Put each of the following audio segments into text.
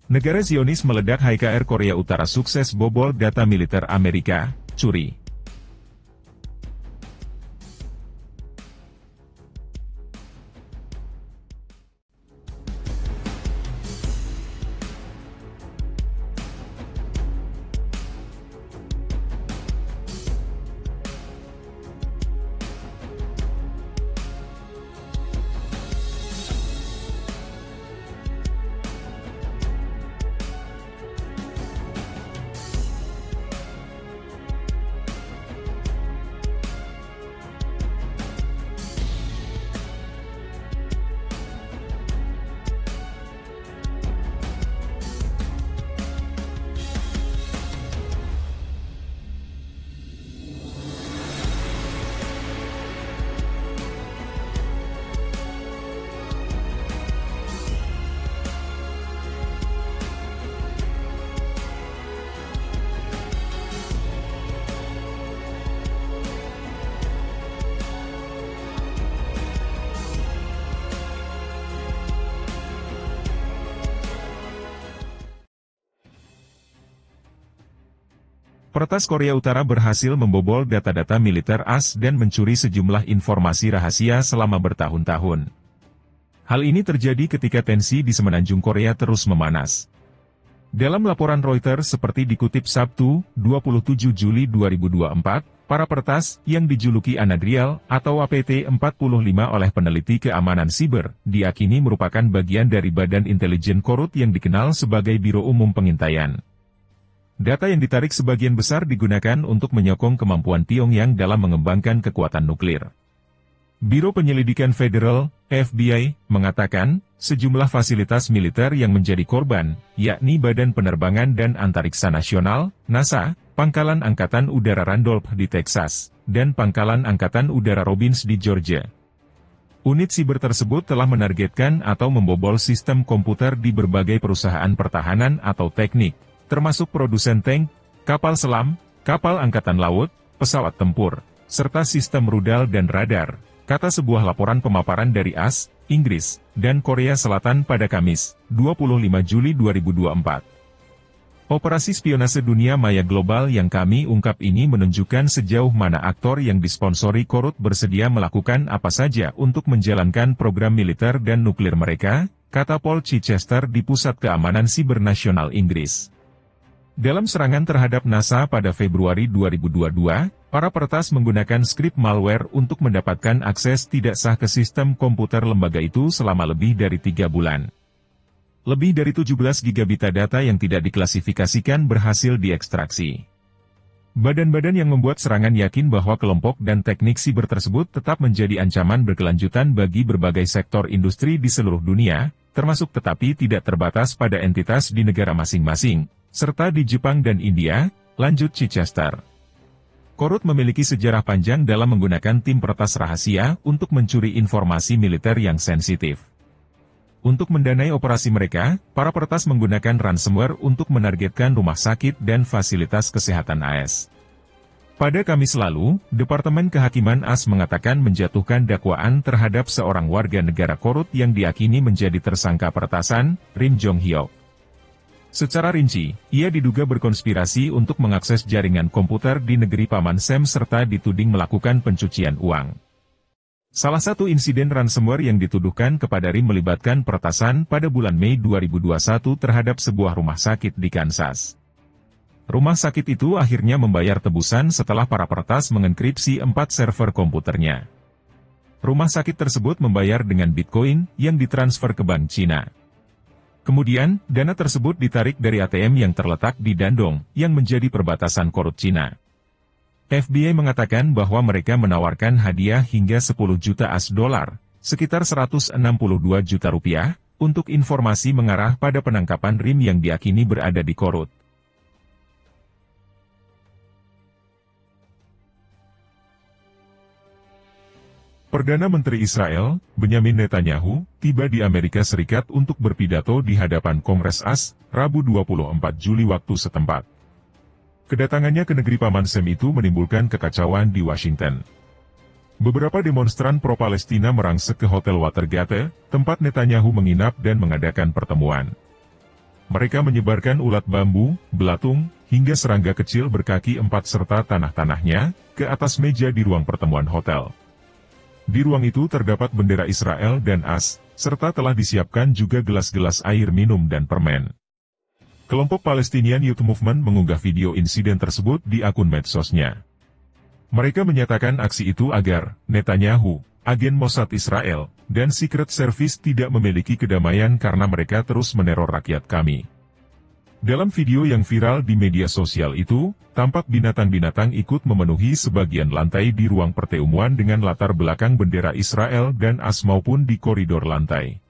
Negara Zionis meledak. HKR Korea Utara sukses bobol data militer Amerika, curi. Peretas Korea Utara berhasil membobol data-data militer AS dan mencuri sejumlah informasi rahasia selama bertahun-tahun. Hal ini terjadi ketika tensi di semenanjung Korea terus memanas. Dalam laporan Reuters seperti dikutip Sabtu, 27 Juli 2024, para peretas, yang dijuluki Anadriel, atau APT-45 oleh peneliti keamanan siber, diyakini merupakan bagian dari Badan Intelijen Korut yang dikenal sebagai Biro Umum Pengintaian. Data yang ditarik sebagian besar digunakan untuk menyokong kemampuan Pyongyang dalam mengembangkan kekuatan nuklir. Biro Penyelidikan Federal, FBI, mengatakan, sejumlah fasilitas militer yang menjadi korban, yakni Badan Penerbangan dan Antariksa Nasional, NASA, Pangkalan Angkatan Udara Randolph di Texas, dan Pangkalan Angkatan Udara Robbins di Georgia. Unit siber tersebut telah menargetkan atau membobol sistem komputer di berbagai perusahaan pertahanan atau teknik, termasuk produsen tank, kapal selam, kapal angkatan laut, pesawat tempur, serta sistem rudal dan radar, kata sebuah laporan pemaparan dari AS, Inggris, dan Korea Selatan pada Kamis, 25 Juli 2024. Operasi spionase dunia maya global yang kami ungkap ini menunjukkan sejauh mana aktor yang disponsori Korut bersedia melakukan apa saja untuk menjalankan program militer dan nuklir mereka, kata Paul Chichester di Pusat Keamanan Siber Nasional Inggris. Dalam serangan terhadap NASA pada Februari 2022, para peretas menggunakan skrip malware untuk mendapatkan akses tidak sah ke sistem komputer lembaga itu selama lebih dari 3 bulan. Lebih dari 17 gigabit data yang tidak diklasifikasikan berhasil diekstraksi. Badan-badan yang membuat serangan yakin bahwa kelompok dan teknik siber tersebut tetap menjadi ancaman berkelanjutan bagi berbagai sektor industri di seluruh dunia, termasuk tetapi tidak terbatas pada entitas di negara masing-masing, serta di Jepang dan India, lanjut Chichester. Korut memiliki sejarah panjang dalam menggunakan tim peretas rahasia untuk mencuri informasi militer yang sensitif. Untuk mendanai operasi mereka, para peretas menggunakan ransomware untuk menargetkan rumah sakit dan fasilitas kesehatan AS. Pada Kamis lalu, Departemen Kehakiman AS mengatakan menjatuhkan dakwaan terhadap seorang warga negara Korut yang diyakini menjadi tersangka peretasan, Rim Jong-hyuk. Secara rinci, ia diduga berkonspirasi untuk mengakses jaringan komputer di negeri Paman Sam serta dituding melakukan pencucian uang. Salah satu insiden ransomware yang dituduhkan kepada Rim melibatkan peretasan pada bulan Mei 2021 terhadap sebuah rumah sakit di Kansas. Rumah sakit itu akhirnya membayar tebusan setelah para peretas mengenkripsi 4 server komputernya. Rumah sakit tersebut membayar dengan Bitcoin yang ditransfer ke Bank Cina. Kemudian, dana tersebut ditarik dari ATM yang terletak di Dandong, yang menjadi perbatasan Korut Cina. FBI mengatakan bahwa mereka menawarkan hadiah hingga 10 juta AS dolar, sekitar 162 juta rupiah, untuk informasi mengarah pada penangkapan Rim yang diakini berada di Korut. Perdana Menteri Israel, Benyamin Netanyahu, tiba di Amerika Serikat untuk berpidato di hadapan Kongres AS, Rabu 24 Juli waktu setempat. Kedatangannya ke negeri Paman Sam itu menimbulkan kekacauan di Washington. Beberapa demonstran pro-Palestina merangsek ke Hotel Watergate, tempat Netanyahu menginap dan mengadakan pertemuan. Mereka menyebarkan ulat bambu, belatung, hingga serangga kecil berkaki 4 serta tanah-tanahnya ke atas meja di ruang pertemuan hotel. Di ruang itu terdapat bendera Israel dan AS, serta telah disiapkan juga gelas-gelas air minum dan permen. Kelompok Palestinian Youth Movement mengunggah video insiden tersebut di akun medsosnya. Mereka menyatakan aksi itu agar Netanyahu, agen Mossad Israel, dan Secret Service tidak memiliki kedamaian karena mereka terus meneror rakyat kami. Dalam video yang viral di media sosial itu, tampak binatang-binatang ikut memenuhi sebagian lantai di ruang pertemuan dengan latar belakang bendera Israel dan AS maupun di koridor lantai.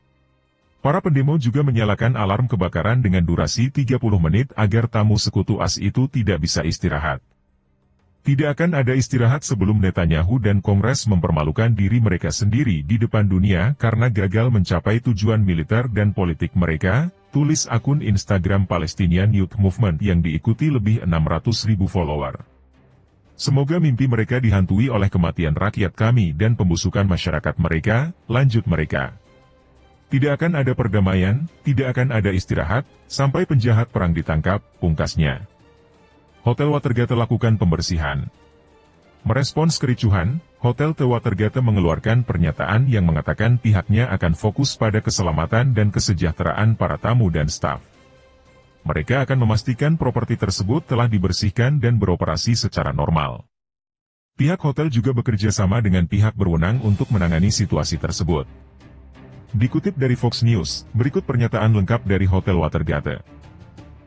Para pendemo juga menyalakan alarm kebakaran dengan durasi 30 menit agar tamu sekutu AS itu tidak bisa istirahat. Tidak akan ada istirahat sebelum Netanyahu dan Kongres mempermalukan diri mereka sendiri di depan dunia karena gagal mencapai tujuan militer dan politik mereka, tulis akun Instagram Palestinian Youth Movement yang diikuti lebih 600.000 follower. Semoga mimpi mereka dihantui oleh kematian rakyat kami dan pembusukan masyarakat mereka, lanjut mereka. Tidak akan ada perdamaian, tidak akan ada istirahat, sampai penjahat perang ditangkap, pungkasnya. Hotel Watergate lakukan pembersihan. Merespons kericuhan, Hotel The Watergate mengeluarkan pernyataan yang mengatakan pihaknya akan fokus pada keselamatan dan kesejahteraan para tamu dan staf. Mereka akan memastikan properti tersebut telah dibersihkan dan beroperasi secara normal. Pihak hotel juga bekerja sama dengan pihak berwenang untuk menangani situasi tersebut. Dikutip dari Fox News, berikut pernyataan lengkap dari Hotel Watergate.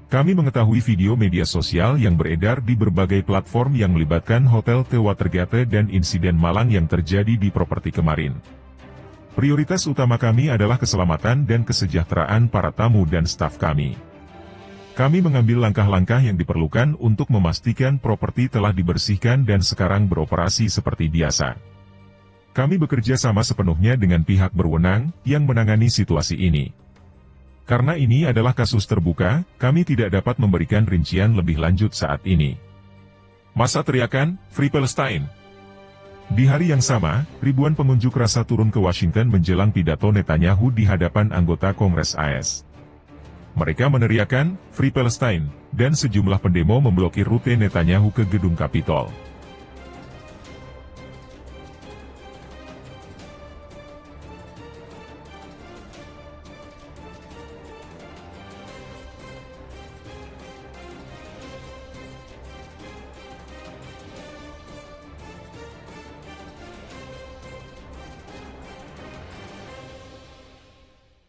Kami mengetahui video media sosial yang beredar di berbagai platform yang melibatkan Hotel The Watergate dan insiden malang yang terjadi di properti kemarin. Prioritas utama kami adalah keselamatan dan kesejahteraan para tamu dan staf kami. Kami mengambil langkah-langkah yang diperlukan untuk memastikan properti telah dibersihkan dan sekarang beroperasi seperti biasa. Kami bekerja sama sepenuhnya dengan pihak berwenang yang menangani situasi ini. Karena ini adalah kasus terbuka, kami tidak dapat memberikan rincian lebih lanjut saat ini. Massa teriakan, Free Palestine! Di hari yang sama, ribuan pengunjuk rasa turun ke Washington menjelang pidato Netanyahu di hadapan anggota Kongres AS. Mereka meneriakan, Free Palestine, dan sejumlah pendemo memblokir rute Netanyahu ke gedung Kapitol.